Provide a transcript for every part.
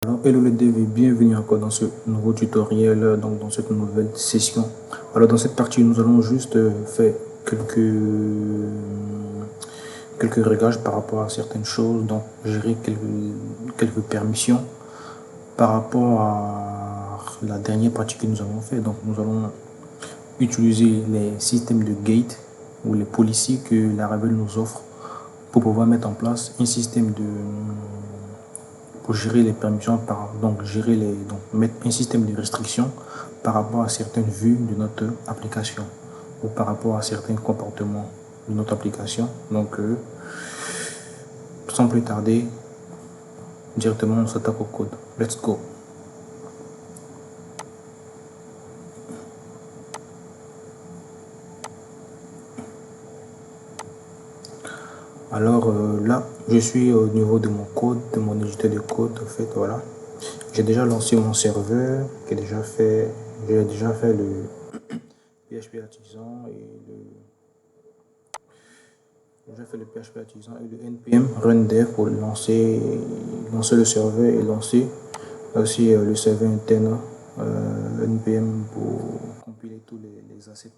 Alors, hello les devs et bienvenue encore dans ce nouveau tutoriel, donc dans cette nouvelle session. Alors dans cette partie, nous allons juste faire quelques réglages par rapport à certaines choses, donc gérer quelques permissions par rapport à la dernière partie que nous avons fait. Donc nous allons utiliser les systèmes de gate ou les policies que Laravel nous offre pour pouvoir mettre en place un système de pour gérer les permissions, donc mettre un système de restriction par rapport à certaines vues de notre application ou par rapport à certains comportements de notre application. Donc, sans plus tarder, directement on s'attaque au code. Let's go. Alors là, je suis au niveau de mon code, de mon éditeur de code. En fait, voilà. J'ai déjà lancé mon serveur, j'ai déjà fait le PHP artisan et le npm run dev pour lancer le serveur et lancer aussi le serveur interne npm pour compiler tous les assets.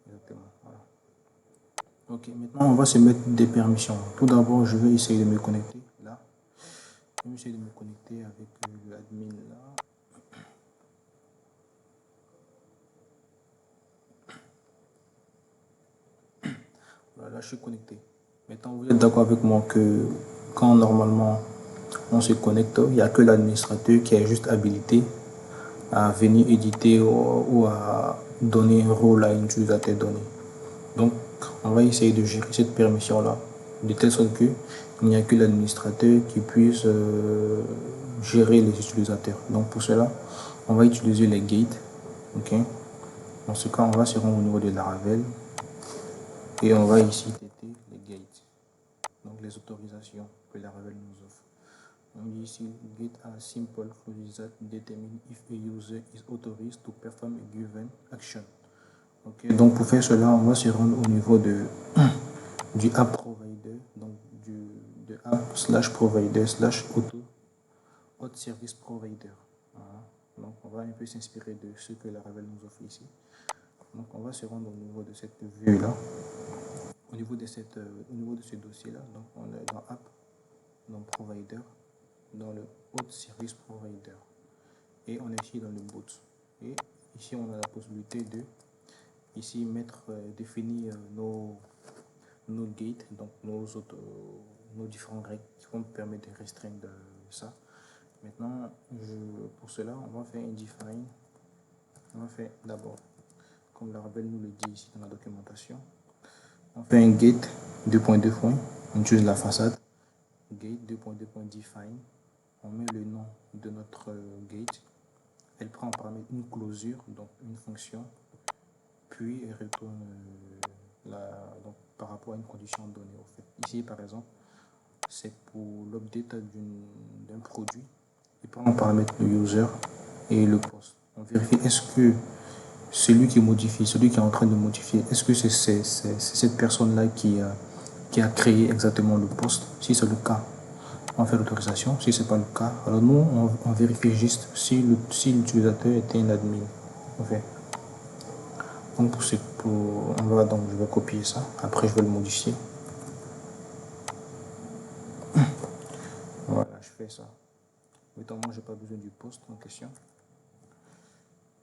Exactement. Voilà. Ok, maintenant on va se mettre des permissions. Tout d'abord, je vais essayer de me connecter là. Je vais essayer de me connecter avec l'admin là. Voilà, là je suis connecté. Maintenant, vous êtes d'accord avec moi que quand normalement on se connecte, il n'y a que l'administrateur qui est juste habilité à venir éditer ou à donner un rôle à un utilisateur donné. Donc, on va essayer de gérer cette permission-là, de telle sorte qu'il n'y a que l'administrateur qui puisse gérer les utilisateurs. Donc, pour cela, on va utiliser les gates. Ok. Dans ce cas, on va se rendre au niveau de Laravel et on va ici tester les gates, donc les autorisations que Laravel nous offre. On dit ici get a simple clause that determine if a user is authorized to perform a given action. Okay. Donc pour faire cela, on va se rendre au niveau du app provider, donc de app slash provider slash auto service provider. Voilà. Donc on va un peu s'inspirer de ce que Laravel nous offre ici. Donc on va se rendre au niveau de cette vue là, au niveau de ce dossier là. Donc on est dans app, dans provider, dans le auto service provider et on est ici dans le boot. Et ici on a la possibilité de ici définir nos gates, donc nos différents règles qui vont permettre de restreindre ça. Maintenant, pour cela, on va faire un define. On va faire d'abord, comme Laravel nous le dit ici dans la documentation, on fait un gate 2.2. On utilise la façade gate 2.2.define. On met le nom de notre gate. Elle prend en paramètre une closure, donc une fonction, puis elle retourne donc, par rapport à une condition donnée. Au fait. Ici, par exemple, c'est pour l'update d'un produit. Il prend en paramètre le user et le post. On vérifie est-ce que celui qui modifie, celui qui est en train de modifier, est-ce que c'est cette personne-là qui a créé exactement le post. Si c'est le cas, on fait l'autorisation. Si ce n'est pas le cas, alors nous, on vérifie juste si l'utilisateur était un admin. En fait. Donc je vais copier ça. Après, je vais le modifier. Voilà, je fais ça. Évidemment, j'ai pas besoin du post en question.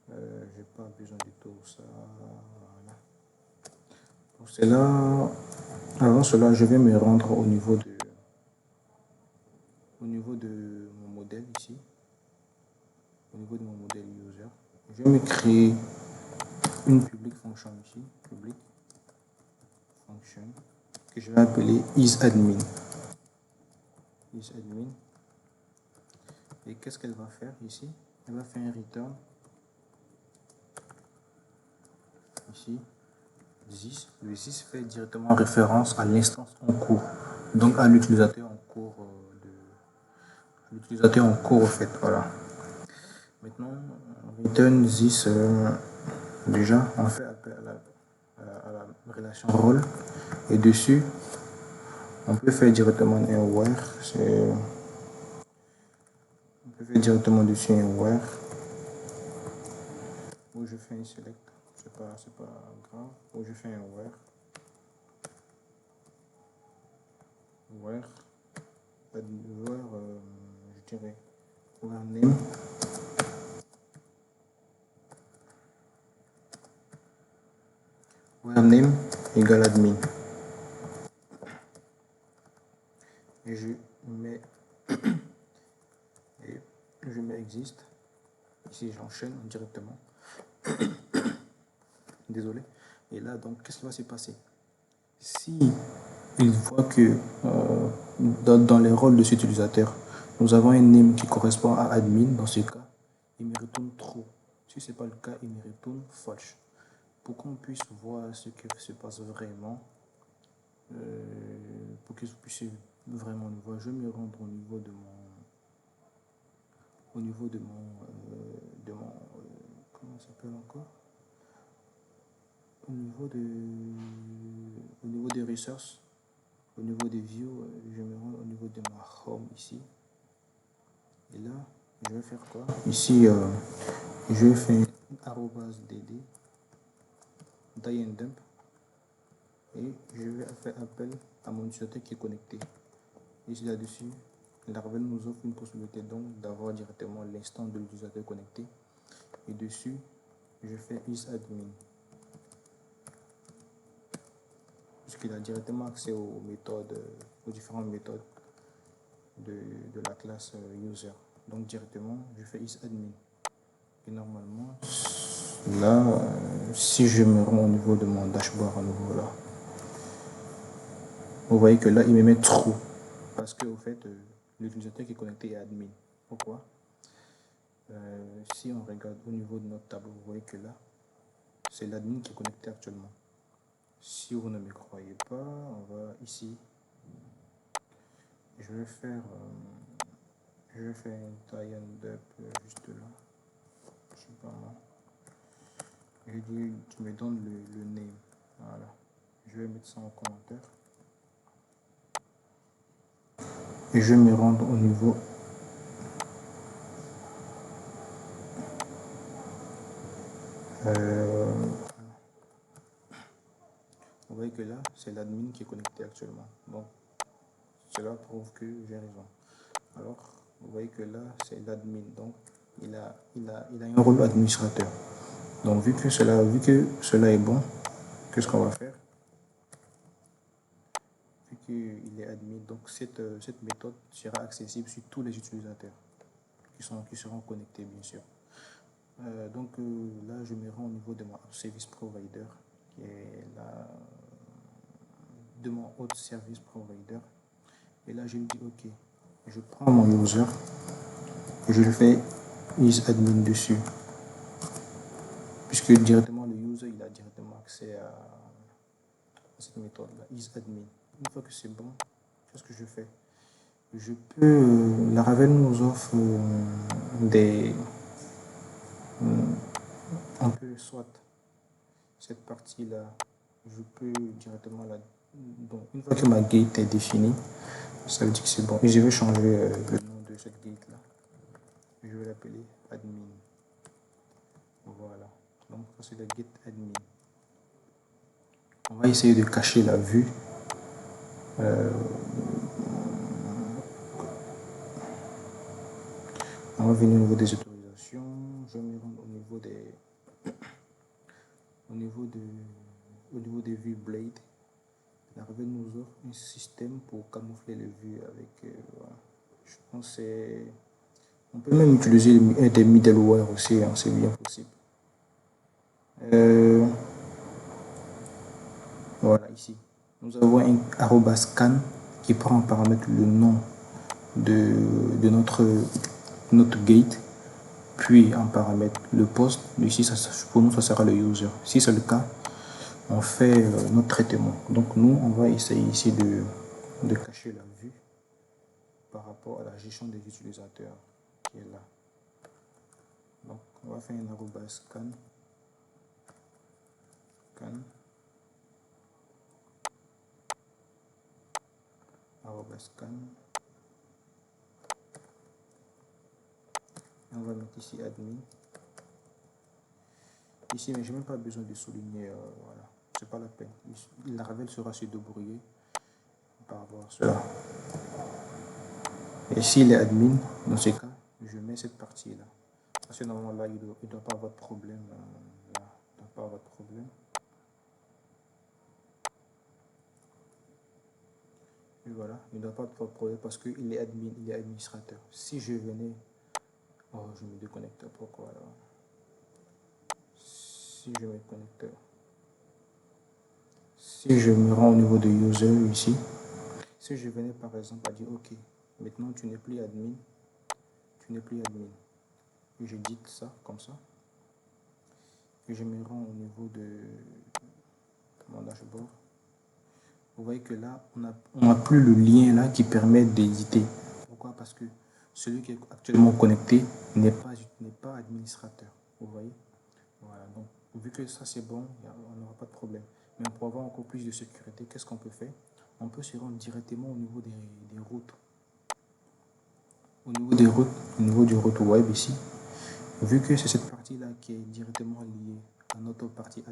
J'ai pas besoin du tout ça. Voilà. Pour cela, avant cela, je vais me rendre au niveau de mon modèle ici. Au niveau de mon modèle user, je vais me créer une public function ici, public function que je vais appeler isAdmin. IsAdmin. Et qu'est-ce qu'elle va faire ici? Elle va faire un return ici 10. Le 6 fait directement référence à l'instance en cours, donc à l'utilisateur en cours au fait. Voilà. Maintenant, return 10, déjà on fait appel à la relation rôle et dessus on peut faire directement un where. On peut faire directement dessus un where où je fais un select, c'est pas grave, où je fais un where, je dirais where name égale admin, et je mets existe. Ici j'enchaîne directement. Désolé. Et là, donc, qu'est-ce qui va se passer? Si il voit que dans les rôles de cet utilisateur, nous avons un name qui correspond à admin, dans ce cas, il me retourne true. Si ce n'est pas le cas, il me retourne false. Pour qu'on puisse voir ce qui se passe vraiment, pour que vous puissiez vraiment le voir, je vais me rendre au niveau de mon comment ça s'appelle encore? Au niveau des resources, au niveau des views, je me rends au niveau de ma home ici. Et là, je vais faire quoi? Ici, je vais faire @dd die and dump et je vais faire appel à mon utilisateur qui est connecté. Ici là-dessus, Laravel nous offre une possibilité donc d'avoir directement l'instant de l'utilisateur connecté. Et dessus, je fais isAdmin. Puisqu'il a directement accès aux méthodes, aux différentes méthodes de la classe user. Donc directement, je fais isAdmin. Et normalement, là, si je me rends au niveau de mon dashboard à nouveau là, vous voyez que là, il me met true. Parce que au fait, l'utilisateur qui est connecté est admin. Pourquoi? Si on regarde au niveau de notre tableau, vous voyez que là, c'est l'admin qui est connecté actuellement. Si vous ne me croyez pas, on va ici. Je vais faire un tie and up juste là. Je sais pas moi. Je dis, tu me donnes le name. Voilà. Je vais mettre ça en commentaire. Et je vais me rendre au niveau vous voyez que là, c'est l'admin qui est connecté actuellement. Donc, cela prouve que j'ai raison. Alors, vous voyez que là, c'est l'admin. Donc, il a un rôle administrateur. Donc, vu que cela est bon, qu'est-ce qu'on va faire? Vu qu'il est admin, donc cette méthode sera accessible sur tous les utilisateurs qui seront connectés, bien sûr. Donc là, je me rends au niveau de mon service provider, qui est là, de mon autre service provider. Et là, je me dis, ok, je prends mon user et je le fais isAdmin dessus. Puisque directement, le user, il a directement accès à cette méthode-là, isAdmin. Une fois que c'est bon, qu'est-ce que je fais? Je peux, Laravel nous offre on peut soit cette partie-là, je peux directement la. Donc, une fois que ma gate est définie, ça veut dire que c'est bon. Et je vais changer le nom de cette gate-là. Je vais l'appeler admin. Voilà. Donc, ça c'est la gate admin. On va essayer de cacher la vue. On va venir au niveau des autorisations. Je vais me rendre au niveau des vues Blade. Laravel nous offre un système pour camoufler les vues avec. Voilà. Je pense que on peut même utiliser des middleware aussi, hein, c'est bien possible. Voilà, ici. Nous avons un @scan qui prend en paramètre le nom de notre gate, puis en paramètre le poste. Ici, pour nous, ça sera le user. Si c'est le cas, on fait notre traitement. Donc, nous, on va essayer ici de cacher la vue par rapport à la gestion des utilisateurs qui est là. Donc, on va faire un @scan. Scan. On va mettre ici admin. Ici, mais je n'ai même pas besoin de souligner, voilà, c'est pas la peine. La Laravel sera se débrouiller par rapport à cela. Et s'il est admin, dans ce cas, je mets cette partie-là. Parce que normalement, là, il ne doit pas avoir de problème. Là, il ne doit pas avoir de problème. Et voilà, il ne doit pas avoir de problème parce qu'il est admin, il est administrateur. Si je venais... Oh, je me déconnecte. Pourquoi alors? Si je me connecte... Si je me rends au niveau de user ici, si je venais par exemple à dire, ok, maintenant tu n'es plus admin, et je dis ça comme ça, et je me rends au niveau de mon dashboard, vous voyez que là, on n'a plus le lien là qui permet d'éditer. Pourquoi? Parce que celui qui est actuellement connecté n'est pas administrateur. Vous voyez? Voilà, donc vu que ça c'est bon, on n'aura pas de problème. Mais pour avoir encore plus de sécurité, qu'est-ce qu'on peut faire? On peut se rendre directement au niveau des routes. Au niveau du route web ici, vu que c'est cette partie-là qui est directement liée à notre partie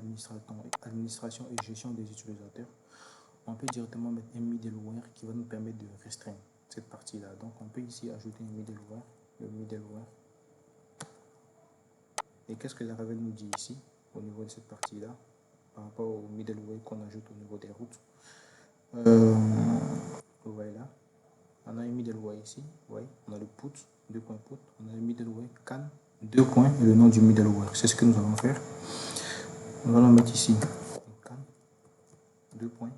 administration et gestion des utilisateurs, on peut directement mettre un middleware qui va nous permettre de restreindre cette partie-là. Donc on peut ici ajouter un middleware, le middleware. Et qu'est-ce que Laravel nous dit ici, au niveau de cette partie-là, par rapport au middleware qu'on ajoute au niveau des routes? Vous voyez là, on a un middleware ici, ouais, on a le put, deux points put, on a le middleware can, deux points et le nom du middleware. C'est ce que nous allons faire. Nous allons mettre ici can, deux points,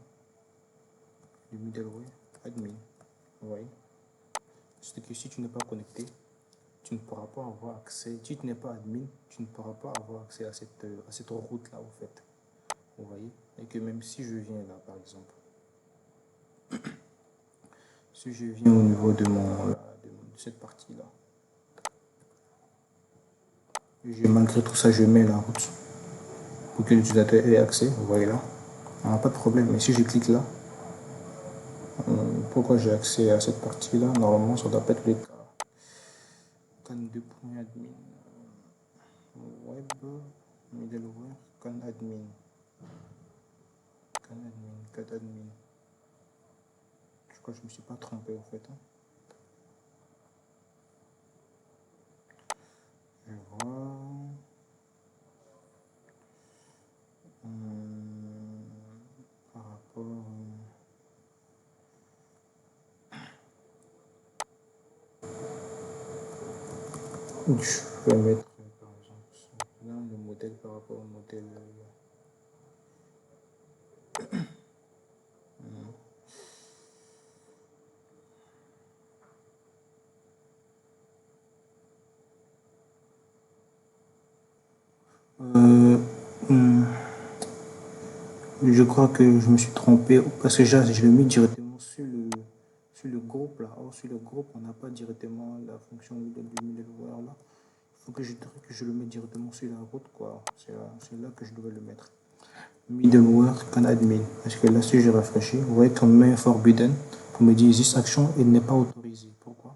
le middleware admin. Vous voyez, c'est que si tu n'es pas connecté, tu ne pourras pas avoir accès. Si tu n'es pas admin, tu ne pourras pas avoir accès à cette route là, au fait. Vous voyez, et que même si je viens là, par exemple, si je viens au niveau de cette partie là, malgré tout ça, je mets la route pour que l'utilisateur ait accès. Vous voyez là, on n'a pas de problème. Mais si je clique là, pourquoi j'ai accès à cette partie là? Normalement, ça doit pas être le cas. Can 2.admin web middleware can admin Je crois que je me suis pas trompé en fait. Je vois. Par rapport. Je vais mettre par exemple là le modèle par rapport au modèle. Je crois que je me suis trompé parce que je l'ai mis directement sur le groupe là. Or, sur le groupe, on n'a pas directement la fonction du middleware là. Il faut que je le mette directement sur la route, quoi. C'est là que je devais le mettre. Middleware can admin. Parce que là, si je rafraîchis, vous voyez qu'on met forbidden pour me dire this action et n'est pas autorisé. Pourquoi?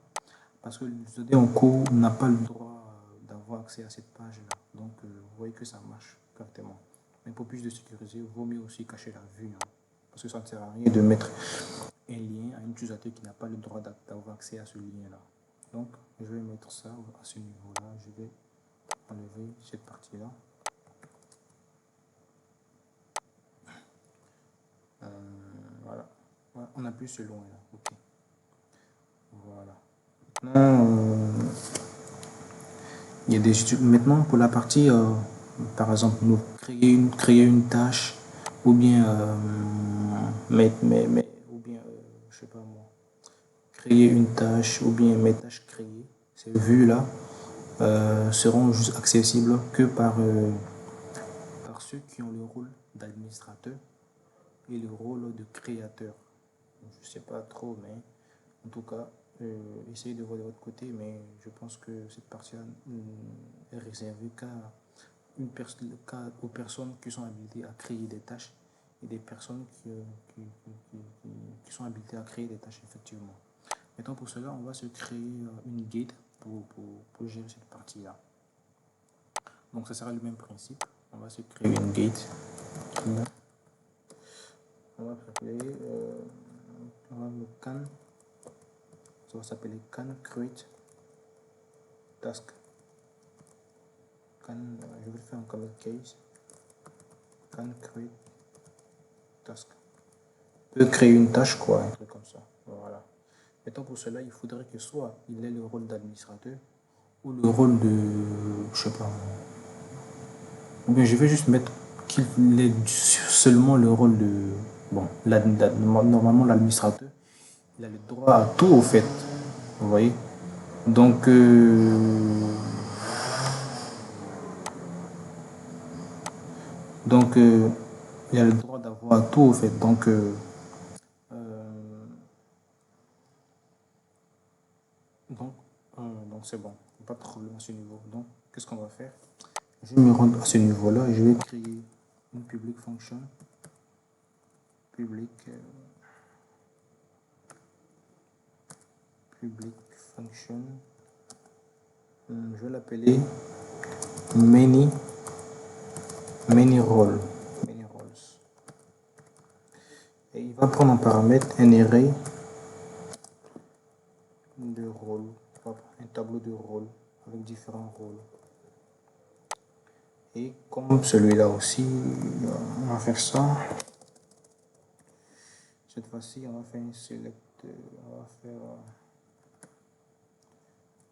Parce que l'utilisateur en cours n'a pas le droit d'avoir accès à cette page là. Donc, vous voyez que ça marche correctement. Mais pour plus de sécurité, il vaut mieux aussi cacher la vue. Hein, parce que ça ne sert à rien de mettre un lien à un utilisateur qui n'a pas le droit d'avoir accès à ce lien-là. Donc, je vais mettre ça à ce niveau-là. Je vais enlever cette partie-là. Voilà. Voilà. On appuie sur loin là. Ok. Voilà. Maintenant, il y a maintenant pour la partie, par exemple, nous créer une tâche ou bien ou bien je sais pas moi, créer une tâche ou bien mes tâches créées, ces vues là seront juste accessibles que par ceux qui ont le rôle d'administrateur et le rôle de créateur. Je sais pas trop, mais en tout cas, essayez de voir de votre côté, mais je pense que cette partie est réservée aux personnes qui sont habilitées à créer des tâches et des personnes qui sont habilitées à créer des tâches, effectivement. Maintenant, pour cela, on va se créer une guide pour peut gérer cette partie-là. Donc, ça sera le même principe. On va se créer une gate. On va appeler, on va le can. Ça va s'appeler can create task. Can, je vais le faire en commit case. Can create task. Peut créer une tâche, quoi, un truc comme ça. Voilà. Maintenant, pour cela, il faudrait que soit il ait le rôle d'administrateur ou le rôle de, je sais pas. Ou bien je vais juste mettre qu'il ait seulement le rôle de, bon, normalement l'administrateur, il a le droit à tout au fait. Vous voyez. Donc, il a le droit d'avoir tout au fait. Donc c'est bon, pas de problème à ce niveau. Donc, qu'est-ce qu'on va faire? Je vais me rendre à ce niveau-là et je vais créer une public function. Public function. Je vais l'appeler many roles. Et il va prendre en paramètre un array de rôles, un tableau de rôles avec différents rôles. Et comme celui-là aussi, on va faire ça. Cette fois-ci, on va faire un select. On va faire.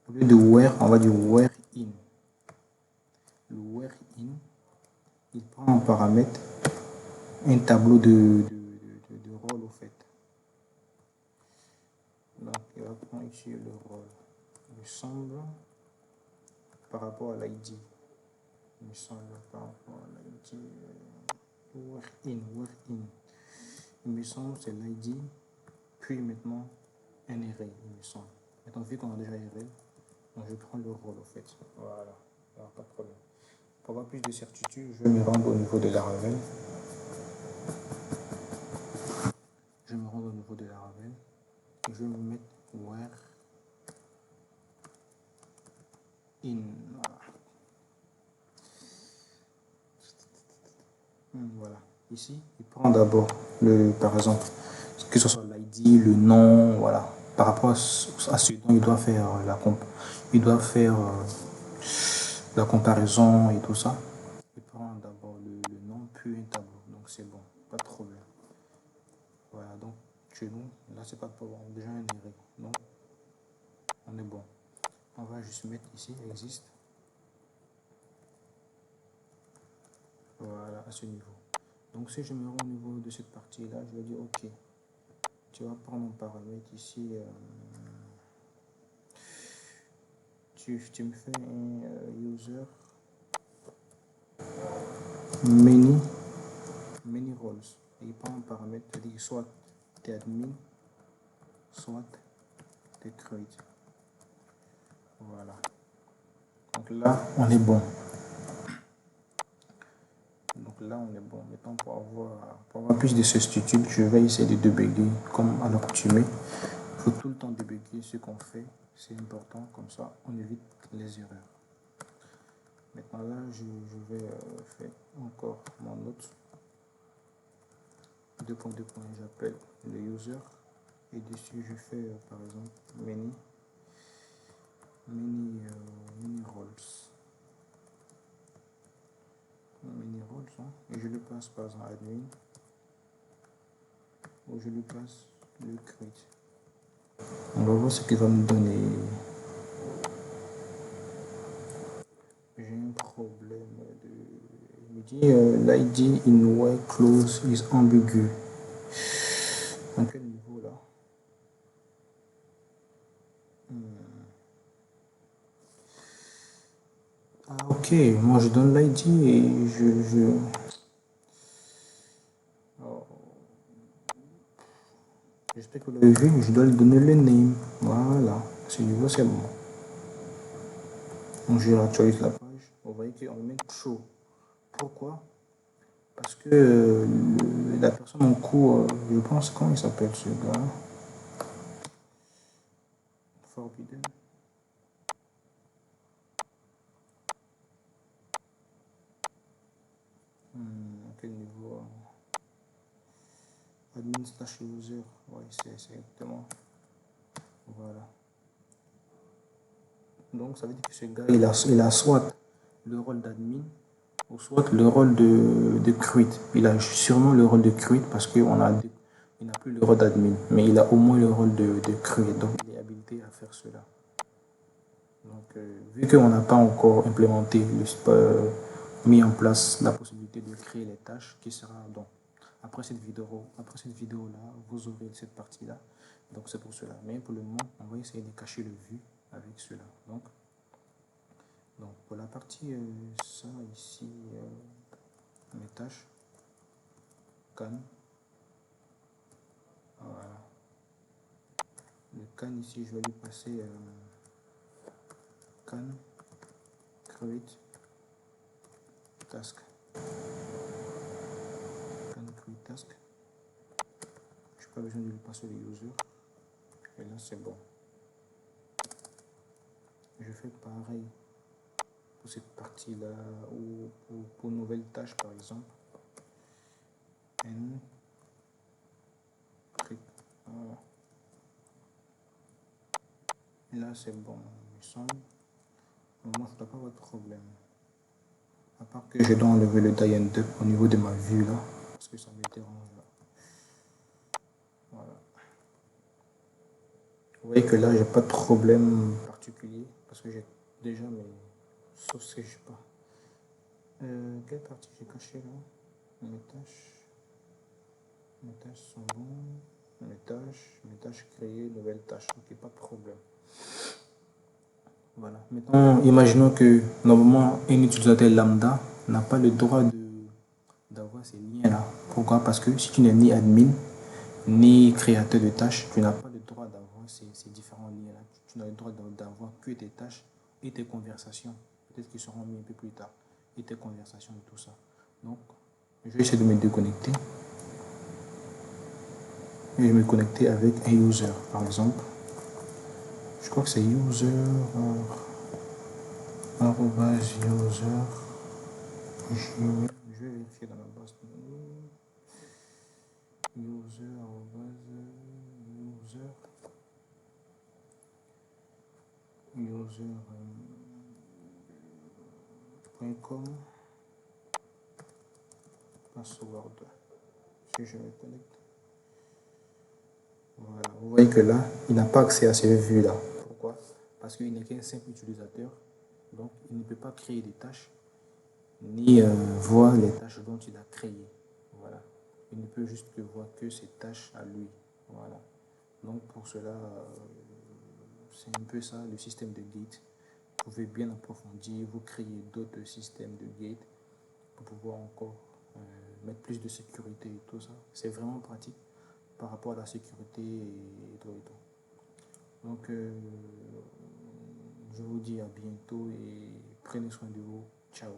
Au lieu de where, on va dire where in. Le where in, il prend en paramètre un tableau de rôle au fait. Donc, il va prendre ici le rôle. Il me semble par rapport à l'ID. Il me semble par rapport à l'ID. Where in. Il me semble c'est l'ID. Puis maintenant un array, il me semble. Maintenant, vu qu'on a déjà un array, donc je prends le rôle au fait. Voilà. Alors, pas de problème. Pour avoir plus de certitude, je vais me rendre au niveau de la Laravel. Je me rends au niveau de la Laravel. Et je vais me mettre where in. Voilà. Ici, il prend d'abord par exemple, que ce soit l'ID, le nom, voilà. Par rapport à ce dont il doit faire la comparaison et tout ça. Il prend d'abord le nom puis un tableau. Donc c'est bon, pas de problème. Voilà, donc chez nous, là c'est pas de problème. Déjà un array. Donc on est bon. On va juste mettre ici existe. Voilà, à ce niveau. Donc si je me rends au niveau de cette partie-là, je vais dire OK. Tu vas prendre un paramètre ici. Tu me fais un user many roles. Et il prend un paramètre, c'est-à-dire soit t'es admin, soit t'es create. Voilà. Donc là, on est bon. Maintenant, pour avoir plus de certitude, je vais essayer de débugger comme à l'accoutumée. Il faut tout le temps débugger ce qu'on fait. C'est important, comme ça, on évite les erreurs. Maintenant, là, je vais faire encore mon autre. 2.2. J'appelle le user. Et dessus, je fais, par exemple, many roles. Et je le passe par exemple admin ou je le passe le create. On va voir ce qu'il va me donner. J'ai un problème il me dit l'ID in where clause is ambigu. À quel niveau là? Ah ok, moi je donne l'ID et oh. J'espère que vous l'avez vu, je dois lui donner le name. Voilà, à ce niveau c'est bon. Donc je réactualise la page. Vous voyez qu'on met show. Pourquoi? Parce que la personne en cours, je pense, comment il s'appelle ce gars? Forbidden. admin slash user. Ouais, c'est exactement. Voilà. Donc, ça veut dire que ce gars, il a soit le rôle d'admin ou soit le rôle de create. Il a sûrement le rôle de create parce qu'il n'a plus le rôle d'admin, mais il a au moins le rôle de create. Donc, il est habilité à faire cela. Donc, vu qu'on n'a pas encore implémenté, mis en place la possibilité de créer les tâches, qui sera donc après cette vidéo là, vous aurez cette partie là. Donc c'est pour cela. Mais pour le moment, on va essayer de cacher le vue avec cela. Donc pour la partie ça ici, mes tâches, can, voilà. Le can ici, je vais lui passer can create task. Can create task. Je n'ai pas besoin de lui passer le user. Et là c'est bon. Je fais pareil pour cette partie là ou pour nouvelle tâche par exemple. N click. Voilà. Et là c'est bon, il me semble. Moi je ne dois pas avoir de problème. À part que je dois enlever le die and up au niveau de ma vue là, parce que ça me dérange là. Voilà. Vous voyez que là j'ai pas de problème particulier parce que j'ai déjà mes. Sauf ce que je sais pas. Quelle partie j'ai caché là? Mes tâches sont bonnes. Mes tâches créées, nouvelle tâche. Ok, pas de problème. Voilà. Maintenant, imaginons que normalement un utilisateur lambda n'a pas le droit d'avoir ces liens-là. Pourquoi? Parce que si tu n'es ni admin, ni créateur de tâches, tu n'as pas le droit d'avoir ces différents liens-là. Tu n'as le droit d'avoir que tes tâches et tes conversations. Peut-être qu'ils seront mis un peu plus tard. Et tes conversations et tout ça. Donc, je vais essayer de me déconnecter. Et je vais me connecter avec un user, par exemple. Je crois que c'est user, arrobase user. Je vais vérifier dans la base de données. User, user.com password. Si je me connecte. Voilà. Vous voyez que là, il n'a pas accès à ces vues-là. Pourquoi? Parce qu'il n'est qu'un simple utilisateur. Donc, il ne peut pas créer des tâches ni voir les tâches dont il a créé. Voilà. Il ne peut juste que voir que ses tâches à lui. Voilà. Donc pour cela, c'est un peu ça le système de gate. Vous pouvez bien approfondir, vous créer d'autres systèmes de gate pour pouvoir encore mettre plus de sécurité et tout ça. C'est vraiment pratique par rapport à la sécurité et tout et tout. Donc je vous dis à bientôt et prenez soin de vous. Ciao.